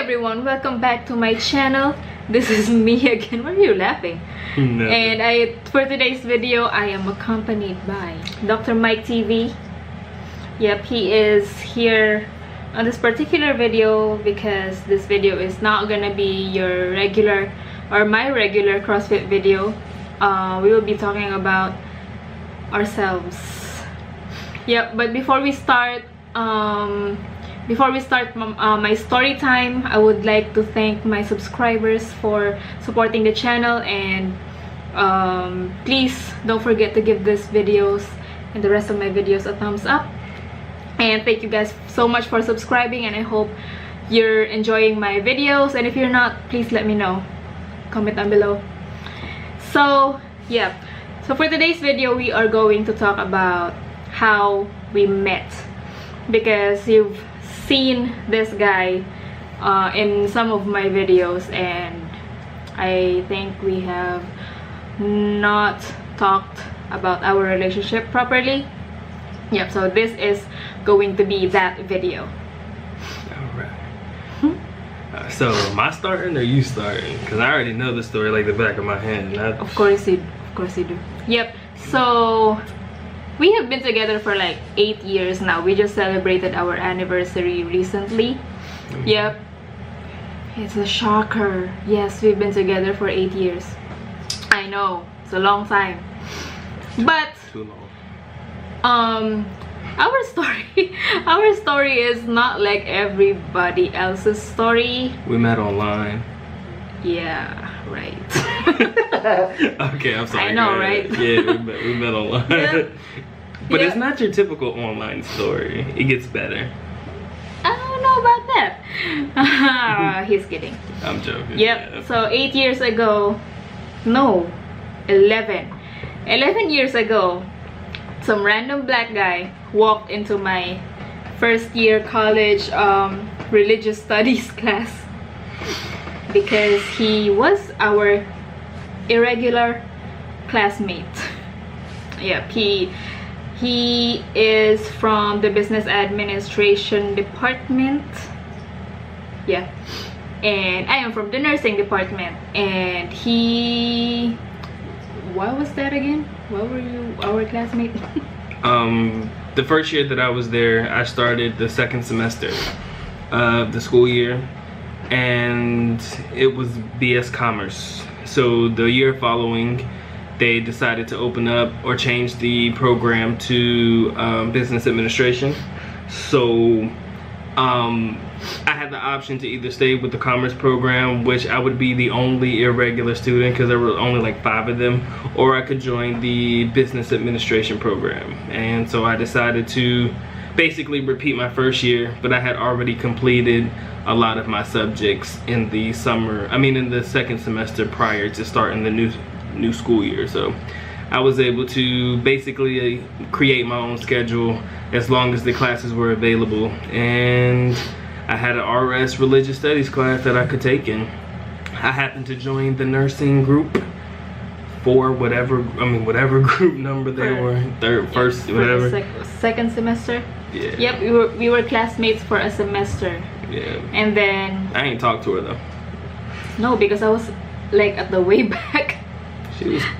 everyone, welcome back to my channel. This is me again. Why are you laughing? No. And for today's video I am accompanied by Dr. Mike TV. Yep, he is here on this particular video because this video is not gonna be your regular or my regular CrossFit video. We will be talking about ourselves. Yep, but before we start my story time, I would like to thank my subscribers for supporting the channel, and please don't forget to give these videos and the rest of my videos a thumbs up. And thank you guys so much for subscribing, and I hope you're enjoying my videos, and if you're not, please let me know. Comment down below. So yeah, so for today's video we are going to talk about how we met, because you've seen this guy in some of my videos and I think we have not talked about our relationship properly. Yep, so this is going to be that video. Alright. So am I starting or you starting? Because I already know the story like the back of my hand. Of course you do. Yep, so we have been together for like 8 years now. We just celebrated our anniversary recently. Yep, it's a shocker. Yes, we've been together for 8 years. I know, it's a long time, but too long. our story is not like everybody else's story. We met online. Yeah, right. Okay, I'm sorry. I know, right? Yeah, we met online. Yeah. But Yeah. it's not your typical online story. It gets better. I don't know about that. He's kidding. I'm joking. Yep, Yeah. so 8 years ago, no, 11 years ago, some random black guy walked into my first year college religious studies class because he was our irregular classmate. Yep, he is from the business administration department. Yeah, and I am from the nursing department, and he, why was that again? Why were you our classmate? The first year that I was there, I started the second semester of the school year, and it was BS Commerce. So the year following, they decided to open up or change the program to business administration. So I had the option to either stay with the commerce program, which I would be the only irregular student because there were only like 5 of them, or I could join the business administration program. And so I decided to basically repeat my first year, but I had already completed a lot of my subjects in the in the second semester prior to starting the new school year. So I was able to basically create my own schedule as long as the classes were available, and I had an RS religious studies class that I could take in. I happened to join the nursing group for whatever group number they were, first, whatever. Second semester. Yeah. Yep, we were classmates for a semester. Yeah. And then I ain't talked to her though. no, because I was like at the way back.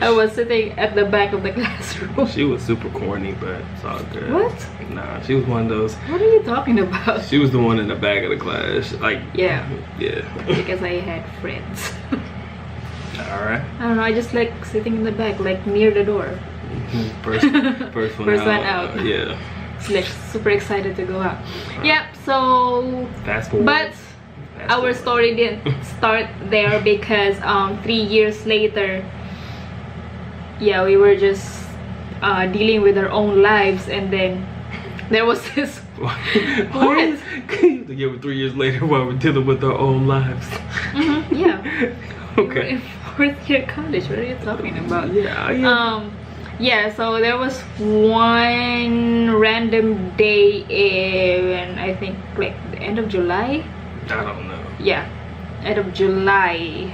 I was sitting at the back of the classroom. She was super corny, but it's all good. What? Nah, she was one of those. What are you talking about? She was the one in the back of the class. Like, yeah. Yeah. Because I had friends. Alright. I don't know, I just like sitting in the back, like near the door. First one out. Yeah. It's like super excited to go out. Yep, so fast forward. But our story didn't start there because 3 years later, yeah, we were just dealing with our own lives, and then there was this What? Yeah, 3 years later while we're dealing with our own lives. Yeah. Okay. We were in 4th year college. What are you talking about? Yeah. Yeah, so there was one random day in, I think, like the end of July. I don't know. Yeah, end of July.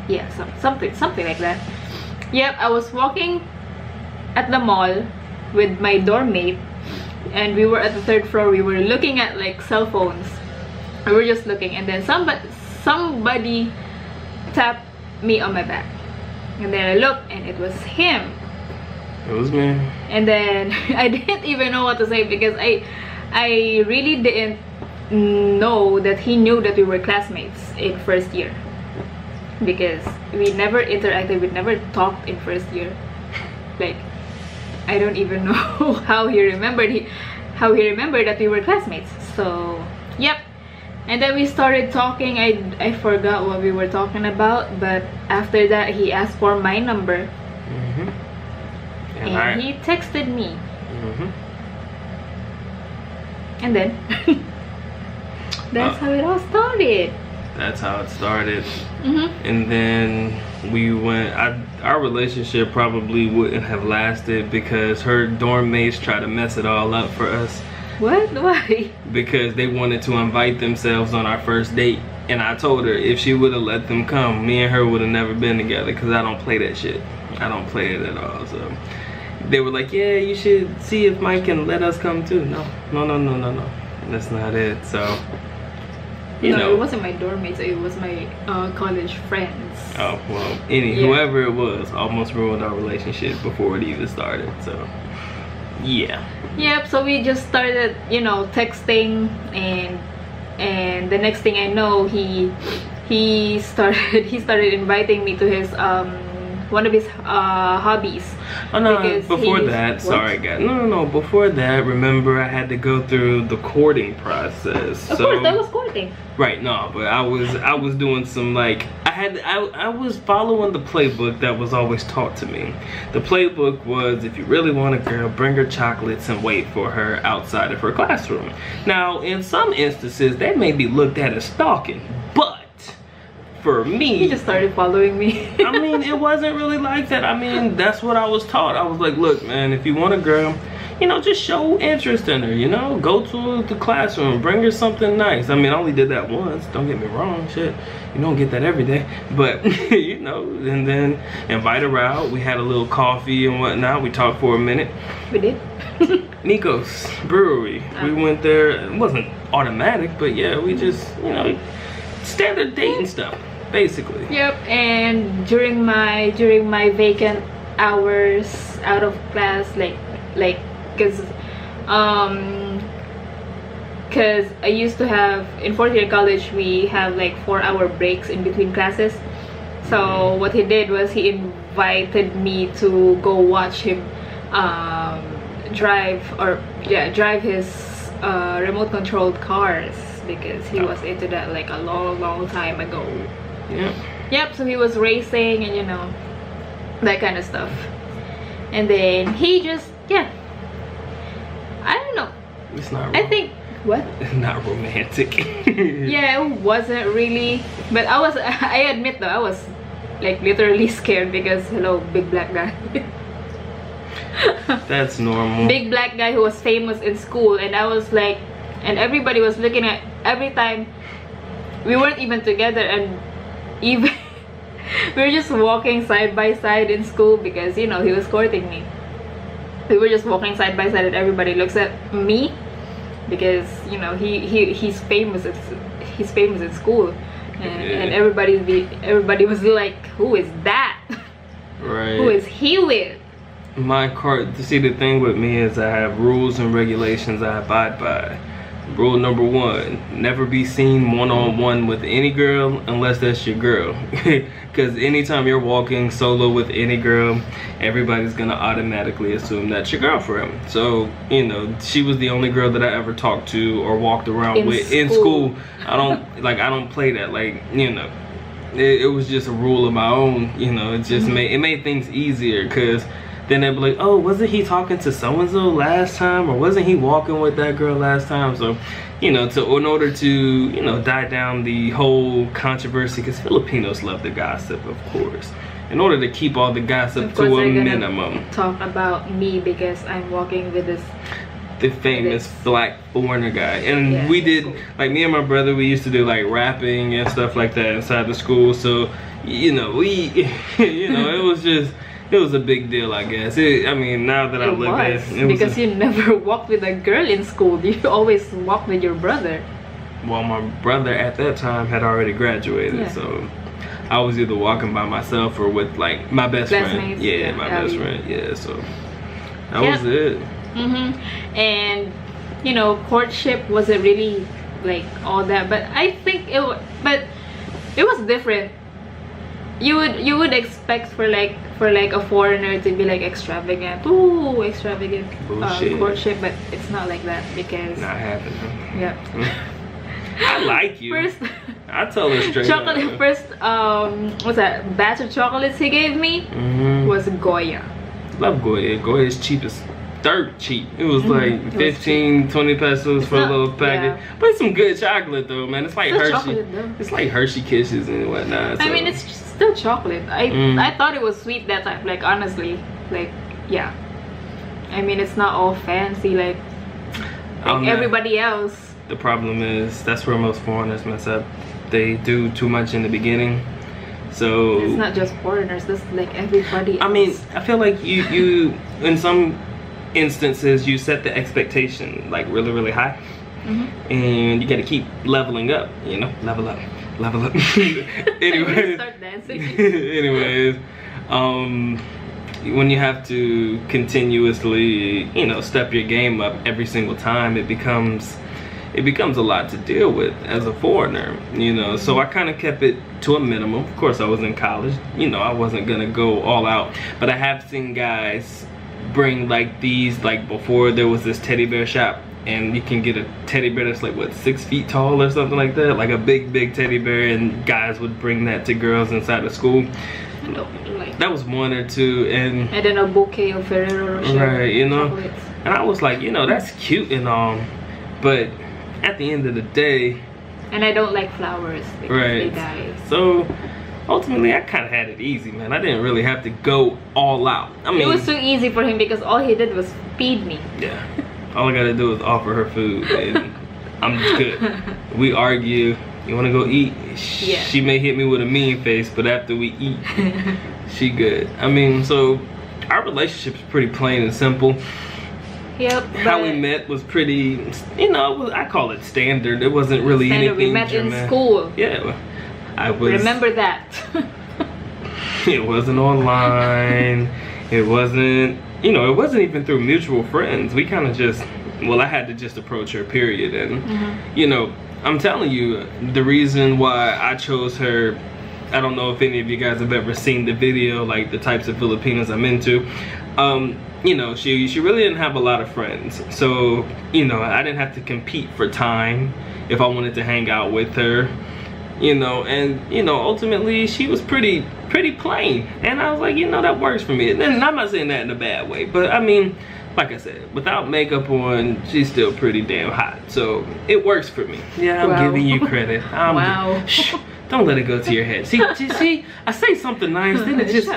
Yeah, something like that. Yep, I was walking at the mall with my dorm mate, and we were at the 3rd floor. We were looking at like cell phones, We were just looking, and then somebody tapped me on my back, and then I looked, and it was him. It was me. And then I didn't even know what to say, because I really didn't know that he knew that we were classmates in first year, because we never interacted, we never talked in first year. Like, I don't even know how he remembered that we were classmates. So yep. And then we started talking. I forgot what we were talking about, but after that he asked for my number. And he texted me. And then that's how it all started. That's how it started. And then we went, our relationship probably wouldn't have lasted because her dorm mates tried to mess it all up for us. What? Why? Because they wanted to invite themselves on our first date. And I told her if she would have let them come, me and her would have never been together, because I don't play that shit. I don't play it at all. So they were like, yeah, you should see if Mike can let us come too. No. That's not it. So, you know. It wasn't my dorm mates, it was my college friends. Oh, well, whoever it was almost ruined our relationship before it even started. So, yeah. Yep, so we just started, you know, texting, and the next thing I know, he started inviting me to his one of his hobbies. Oh no, before that, sorry guys. No, before that, remember I had to go through the courting process. Of course, that was courting. Right, no, but I was doing some, like, I was following the playbook that was always taught to me. The playbook was, if you really want a girl, bring her chocolates and wait for her outside of her classroom. Now, in some instances, that may be looked at as stalking, but for me, he just started following me. I mean, it wasn't really like that. I mean, that's what I was taught. I was like, look, man, if you want a girl, you know, just show interest in her, you know? Go to the classroom, bring her something nice. I mean, I only did that once, don't get me wrong, shit. You don't get that every day. But, you know, and then invite her out. We had a little coffee and whatnot. We talked for a minute. We did? Nico's Brewery. We went there. It wasn't automatic, but yeah, we just, you know, standard dating stuff. Basically. Yep. And during my vacant hours out of class, like because I used to have, in fourth year college, we have like 4-hour breaks in between classes. So what he did was he invited me to go watch him drive his remote controlled cars, because he was into that like a long time ago. Yep, so he was racing and, you know, that kind of stuff. And then he just, I don't know. It's not I think, what? It's not romantic. Yeah, it wasn't really. But I admit though, I was like literally scared, because, hello, big black guy. That's normal. Big black guy who was famous in school, and I was like, and everybody was looking at, every time we weren't even together, and even we were just walking side by side in school, because, you know, he was courting me. We were just walking side by side, and everybody looks at me, because, you know, he's famous in school, and everybody was like, who is that? Right. Who is he with? See, the thing with me is I have rules and regulations I abide by. Rule number 1, never be seen one-on-one with any girl unless that's your girl. Because anytime you're walking solo with any girl, everybody's gonna automatically assume that's your girlfriend. So, you know, she was the only girl that I ever talked to or walked around with in school. I don't play that, like, you know. It was just a rule of my own, you know. It just made things easier, because then they'd be like, oh, wasn't he talking to so-and-so last time? Or wasn't he walking with that girl last time? So, you know, in order to, you know, die down the whole controversy, because Filipinos love the gossip, of course. In order to keep all the gossip to a minimum. Talk about me because I'm walking with the famous black foreigner guy. And we did, like, me and my brother, we used to do like rapping and stuff like that inside the school. So, you know, it was a big deal, I guess. I mean, now that I live in, because you never walked with a girl in school. You always walked with your brother. well, my brother at that time had already graduated, so I was either walking by myself or with like my best friend. Yeah, my best friend. Yeah, so that was it. And you know, courtship wasn't really like all that, but I think it was different. You would expect for like a foreigner to be like extravagant, courtship, but it's not like that because not happening. Yeah. I like you. First, I told her straight up. First, what's that batch of chocolates he gave me was Goya. Love Goya. Goya is cheap as dirt cheap. It was like 15, 20 pesos for a little packet. But it's some good chocolate though, man. It's like Hershey. It's like Hershey Kisses and whatnot. So. I mean, it's still chocolate. I thought it was sweet that time. Like honestly, like yeah. I mean, it's not all fancy like everybody else. The problem is that's where most foreigners mess up. They do too much in the beginning. So it's not just foreigners. That's like everybody else. I mean, I feel like you in some instances you set the expectation like really, really high, and you got to keep leveling up. You know, level up. Anyways, start dancing. Anyways, when you have to continuously, you know, step your game up every single time, it becomes a lot to deal with as a foreigner, you know. So I kind of kept it to a minimum. Of course, I was in college, you know, I wasn't gonna go all out, but I have seen guys bring like these, like before there was this teddy bear shop, and you can get a teddy bear that's like what, 6 feet tall or something like that, like a big teddy bear, and guys would bring that to girls inside of school. That was one or two, and then a bouquet of Ferrero Rocher, right, you know, chocolates. And I was like, you know, that's cute and all, but at the end of the day, and I don't like flowers because they die. So ultimately, I kind of had it easy, man. I didn't really have to go all out. I mean, it was too easy for him because all he did was feed me. Yeah, all I gotta do is offer her food, and I'm good. We argue. You wanna go eat? Yeah. She may hit me with a mean face, but after we eat, she good. I mean, so our relationship is pretty plain and simple. Yep. How we met was pretty, you know, I call it standard. It wasn't really anything. We met in school. Yeah, I was. Remember that. It wasn't online. It wasn't, you know, it wasn't even through mutual friends. We kind of just, well, I had to just approach her, period. And, you know, I'm telling you, the reason why I chose her, I don't know if any of you guys have ever seen the video, like the types of Filipinos I'm into. You know, she really didn't have a lot of friends. So, you know, I didn't have to compete for time if I wanted to hang out with her. You know, and, you know, ultimately she was pretty plain. And I was like, you know, that works for me. And then, I'm not saying that in a bad way, but I mean, like I said, without makeup on, she's still pretty damn hot. So it works for me. Yeah, I'm giving you credit. Wow. Shh, don't let it go to your head. See, I say something nice, then it just,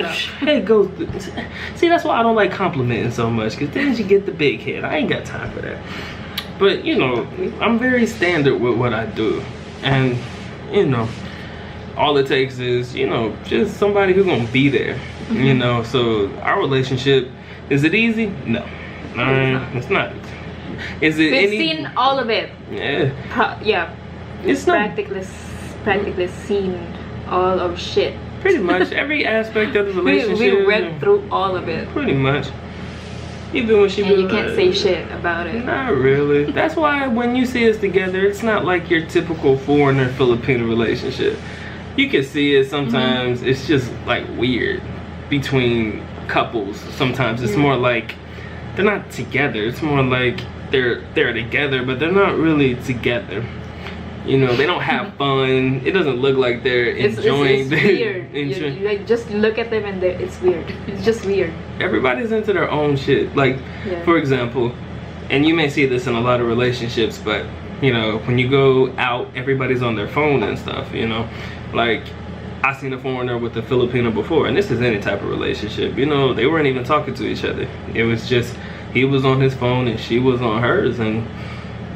it goes. See, that's why I don't like complimenting so much, because then you get the big head. I ain't got time for that. But, you know, I'm very standard with what I do. And, you know, all it takes is, you know, just somebody who's gonna be there. You know, so our relationship, is it easy? No. It's not. Is it? We've seen all of it. Yeah. Yeah. It's practically seen all of shit. Pretty much every aspect of the relationship. we went through all of it. Pretty much. Even when she. And you can't say shit about it. Not really. That's why when you see us together, it's not like your typical foreigner Filipino relationship. You can see it sometimes. It's just like weird between couples. Sometimes it's more like they're not together. It's more like they're together, but they're not really together. You know, they don't have fun. It doesn't look like they're enjoying. It's weird. Like, just look at them and it's weird. It's just weird. Everybody's into their own shit. Like, for example, and you may see this in a lot of relationships, but you know, when you go out, everybody's on their phone and stuff. You know, like I seen a foreigner with a Filipino before, and this is any type of relationship. You know, they weren't even talking to each other. It was just he was on his phone and she was on hers, and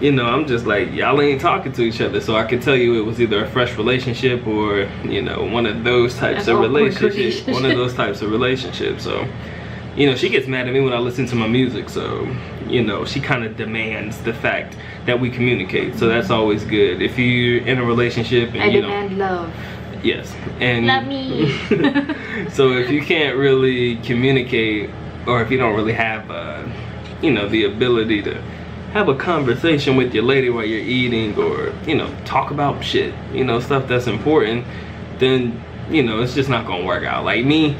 you know, I'm just like, y'all ain't talking to each other. So I can tell you it was either a fresh relationship or, you know, one of those types of relationships. One of those types of relationships. So, you know, she gets mad at me when I listen to my music, so, you know, she kind of demands the fact that we communicate. So that's always good. If you're in a relationship and, I you know, demand love. yes, and Love me. so if you can't really communicate, or if you don't really have, you know, the ability to have a conversation with your lady while you're eating, or, you know, talk about shit, you know, stuff that's important, then, you know, it's just not gonna work out. Like me,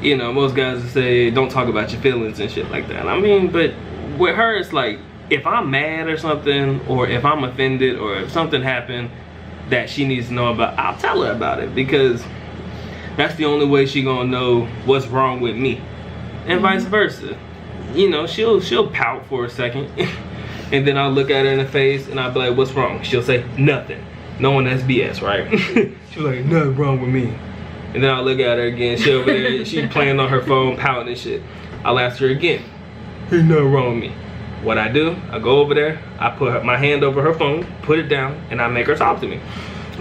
you know, most guys will say, don't talk about your feelings and shit like that. I mean, but with her, it's like, if I'm mad or something, or if I'm offended, or if something happened that she needs to know about, I'll tell her about it, because that's the only way she gonna know what's wrong with me, and vice versa. You know, she'll pout for a second, and then I'll look at her in the face, and I'll be like, what's wrong? She'll say, nothing. Knowing that's BS, right? She's like, nothing wrong with me. And then I'll look at her again, she over there, she's playing on her phone, pouting and shit. I'll ask her again, there's nothing wrong with me. What I do, I go over there, I put my hand over her phone, put it down, and I make her talk to me.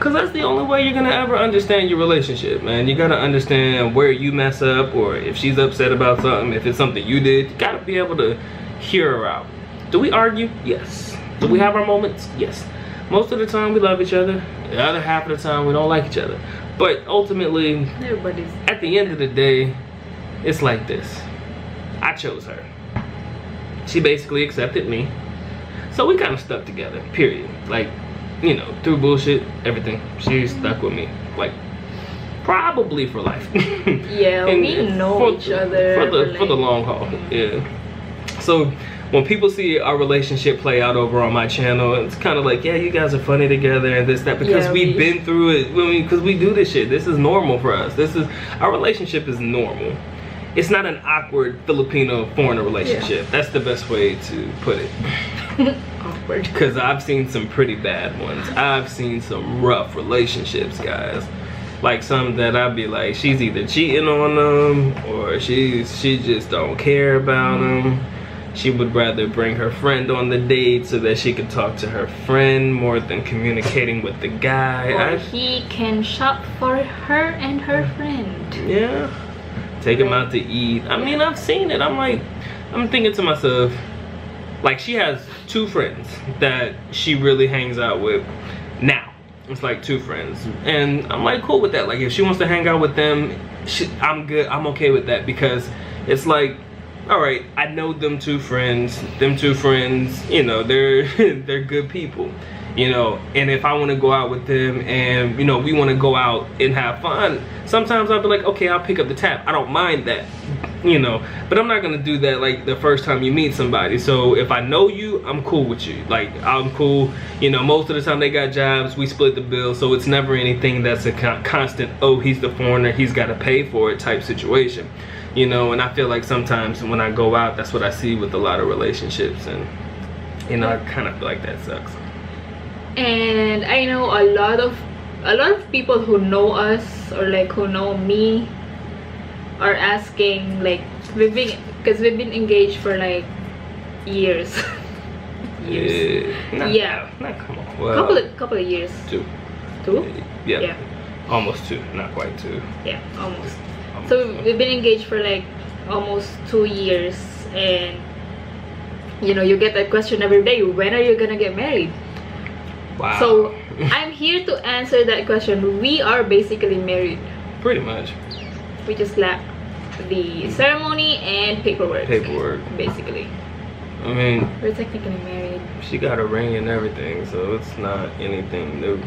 Cause that's the only way you're gonna ever understand your relationship, man. You gotta understand where you mess up, or if she's upset about something, if it's something you did, you gotta be able to hear her out. Do we argue? Yes. Do we have our moments? Yes. Most of the time we love each other. The other half of the time we don't like each other. But ultimately, Everybody's. at the end of the day, it's like this. I chose her. She basically accepted me. So we kind of stuck together, period. Like, you know, through bullshit, everything. She stuck with me. Like, probably for life. Yeah, And we know each other for the long haul. Yeah. So when people see our relationship play out over on my channel, it's kind of like, yeah, you guys are funny together and this, that, because Yeah, we've been through it. I mean, because we do this shit. This is normal for us. Our relationship is normal. It's not an awkward Filipino foreigner relationship. Yeah. That's the best way to put it. Awkward. Because I've seen some pretty bad ones. I've seen some rough relationships, guys. Like some that I'd be like, she's either cheating on them, or she just don't care about them. She would rather bring her friend on the date so that she could talk to her friend more than communicating with the guy. Or he can shop for her and her friend. Yeah. Take him out to eat. I mean, I've seen it. I'm thinking to myself, like, she has 2 friends that she really hangs out with now. It's like 2 friends. And I'm like, cool with that. Like, if she wants to hang out with them, I'm good. I'm okay with that, because it's like, all right, I know them 2 friends. Them 2 friends, you know, they're they're good people. You know, and if I want to go out with them and, you know, we want to go out and have fun, sometimes I'll be like, okay, I'll pick up the tab. I don't mind that, you know, but I'm not going to do that like the first time you meet somebody. So if I know you, I'm cool with you. Like, I'm cool. You know, most of the time they got jobs, we split the bill. So it's never anything that's a constant, oh, he's the foreigner, he's got to pay for it type situation. You know, and I feel like sometimes when I go out, that's what I see with a lot of relationships. And, you know, I kind of feel like that sucks. And I know a lot of people who know us, or like who know me, are asking, like, because we've been engaged for like years. Yeah. Yeah. Not come on. Well, couple of years. 2. 2? Yeah. Almost 2. Not quite 2. Yeah, almost. So we've been engaged for like almost 2 years, and you know, you get that question every day, when are you gonna get married? Wow. So I'm here to answer that question. We are basically married. Pretty much. We just lack the ceremony and paperwork. Basically. I mean, We're technically married. she got a ring and everything, so it's not anything new.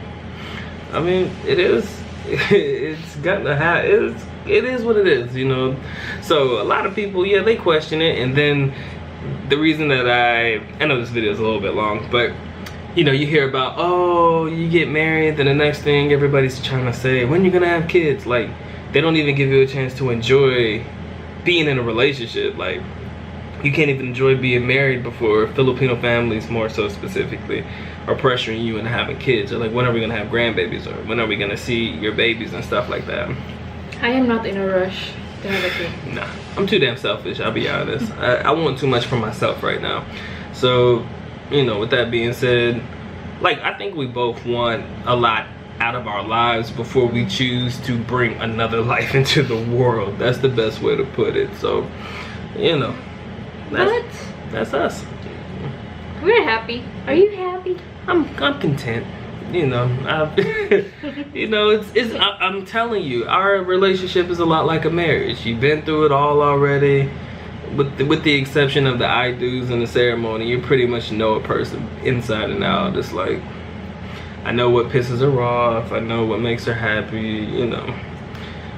I mean, it is. It's gotten it is what it is, you know. So a lot of people, yeah, they question it, and then the reason that I know this video is a little bit long, but you know, you hear about, oh, you get married, then the next thing everybody's trying to say, when you gonna have kids? Like, they don't even give you a chance to enjoy being in a relationship. Like, you can't even enjoy being married before Filipino families, more so specifically, are pressuring you into having kids. Or like, when are we gonna have grandbabies? Or when are we gonna see your babies and stuff like that? I am not in a rush to have a kid. Nah, I'm too damn selfish, I'll be honest. I want too much for myself right now. So, you know, with that being said, like, I think we both want a lot out of our lives before we choose to bring another life into the world. That's the best way to put it. So, you know, that's us. We're happy. Are you happy? I'm content. You know, you know, I'm telling you, our relationship is a lot like a marriage. You've been through it all already. With the exception of the I do's and the ceremony, you pretty much know a person inside and out. It's like, I know what pisses her off, I know what makes her happy, you know.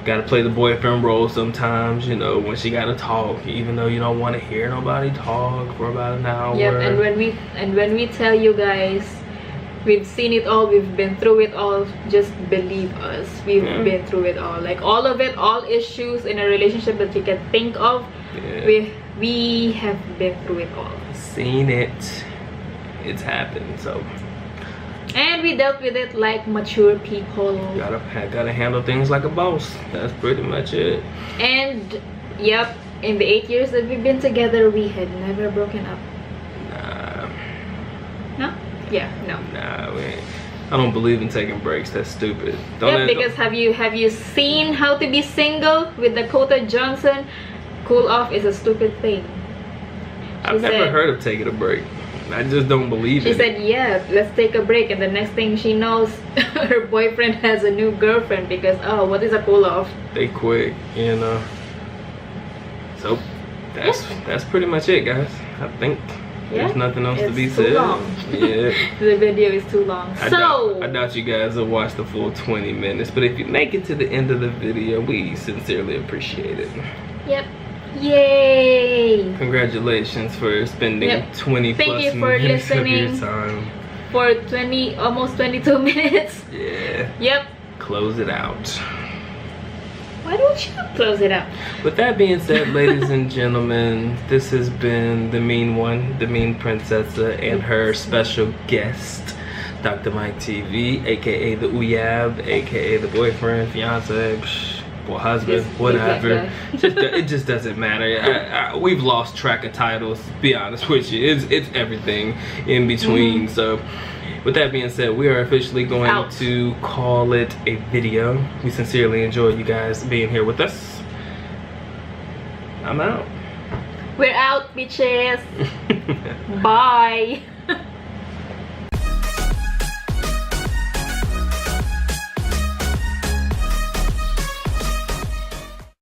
Gotta play the boyfriend role sometimes, you know, when she gotta talk, even though you don't want to hear nobody talk for about an hour. Yep, and when we tell you guys, we've seen it all, we've been through it all, just believe us. We've been through it all. Like all of it, all issues in a relationship that you can think of, we have been through it all. Seen it. It's happened, so. And we dealt with it like mature people. Gotta handle things like a boss. That's pretty much it. And yep, in the 8 years that we've been together, we had never broken up. Nah. No? Yeah, no. Nah, I don't believe in taking breaks. That's stupid. Because have you seen How to Be Single with Dakota Johnson? Cool off is a stupid thing. I've never heard of taking a break. I just don't believe it. She said, yeah, let's take a break. And the next thing she knows, her boyfriend has a new girlfriend because, oh, what is a cool off? They quick, you know. So, that's pretty much it, guys. I think there's nothing else to be said. Long. Yeah. The video is too long. I doubt you guys will watch the full 20 minutes. But if you make it to the end of the video, we sincerely appreciate it. Yep. Yay! Congratulations for spending 20 plus minutes of your time. For almost 22 minutes. Yeah. Yep. Close it out. Why don't you close it out? With that being said, ladies and gentlemen, this has been the mean one, the mean princessa, and her special guest, Dr. Mike TV, aka the Uyab, aka the boyfriend, fiance, or husband, whatever. It just doesn't matter. We've lost track of titles, to be honest with you. It's everything in between. So with that being said, we are officially going to call it a video. We sincerely enjoyed you guys being here with us. I'm out. We're out, bitches. Bye.